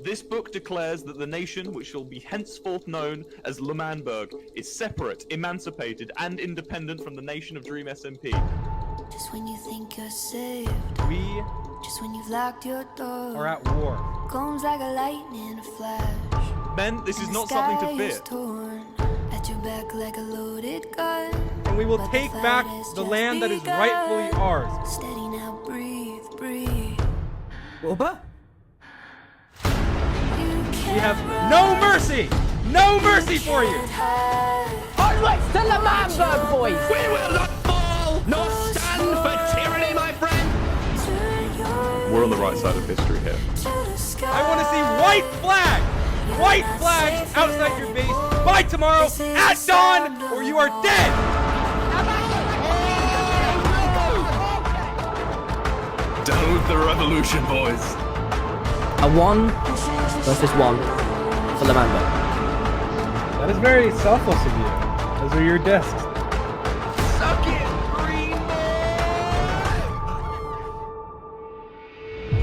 This book declares that the nation, which shall be henceforth known as L'Manberg, is separate, emancipated, and independent from the nation of Dream SMP. Just when you think you're saved, We just when you've locked your door, are at war. comes like a lightning flash. Men, this is not something to fear. At your back like a loaded gun. And we will take back the land that is rightfully ours. Steady now, breathe, breathe. Boba? We have no mercy! No mercy for you! Onwards to L'Manberg, boys! We will not fall, nor stand for tyranny, my friend! We're on the right side of history here. I want to see white flags! White flags outside your base by tomorrow at dawn, or you are dead! Down with the revolution, boys! A 1 versus 1 for L'Manberg. That is very selfless of you. Those are your discs. Suck it, green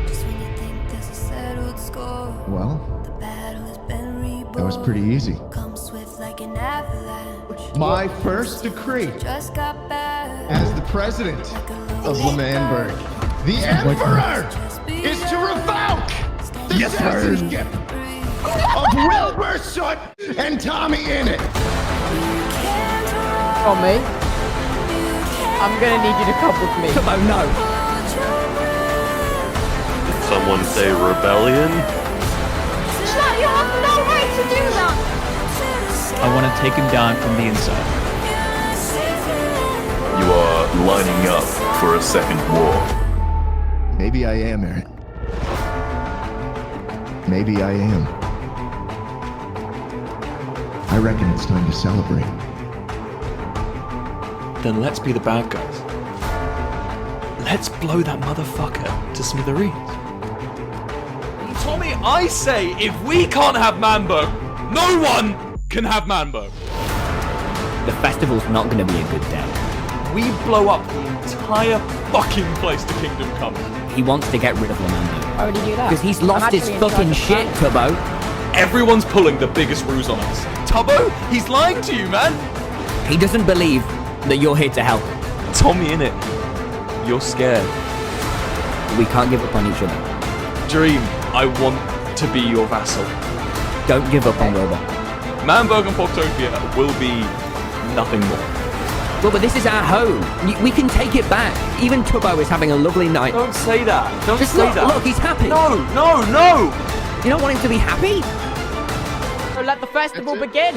Just when you think there's a settled score, Well, the battle has been reborn. that was pretty easy. Come swift like an avalanche. My first decree Just got back. as the president of L'Manberg, the Emperor, is to revoke the censorship of Wilbur Soot and Tommy Innit. On me. I'm gonna need you to come with me. Oh no. Did someone say rebellion? Shut, you have no right to do that! I want to take him down from the inside. You are lining up for a second war. Maybe I am, Aaron. Maybe I am. I reckon it's time to celebrate. Then let's be the bad guys. Let's blow that motherfucker to smithereens. Tommy, I say if we can't have Manberg, no one can have Manberg. The festival's not gonna be a good day. We blow up the entire fucking place to Kingdom Come. He wants to get rid of L'Manberg. Why would he do that? Because he's lost his fucking shit, Tubbo. Everyone's pulling the biggest ruse on us. Tubbo, he's lying to you, man. He doesn't believe that you're here to help. Tommy innit, you're scared. We can't give up on each other. Dream, I want to be your vassal. Don't give up on Wilbur. Manberg and Portopia will be nothing more. Well, but this is our home. We can take it back. Even Tubbo is having a lovely night. Don't say that. Don't Just say look, that. look, he's happy. No, no, no! You don't want him to be happy? So let the festival begin!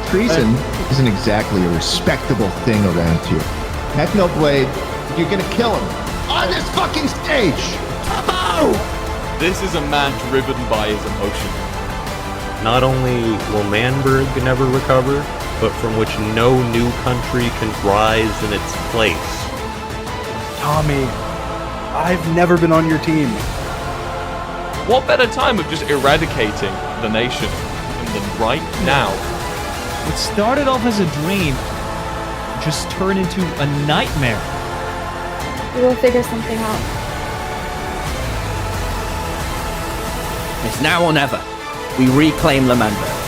Treason isn't exactly a respectable thing around here. Technoblade, you're gonna kill him on this fucking stage! Oh! This is a man driven by his emotion. Not only will Manberg never recover, but from which no new country can rise in its place. Tommy, I've never been on your team. What better time of just eradicating the nation than right now? What started off as a dream just turned into a nightmare. We will figure something out. It's now or never. We reclaim L'Manberg.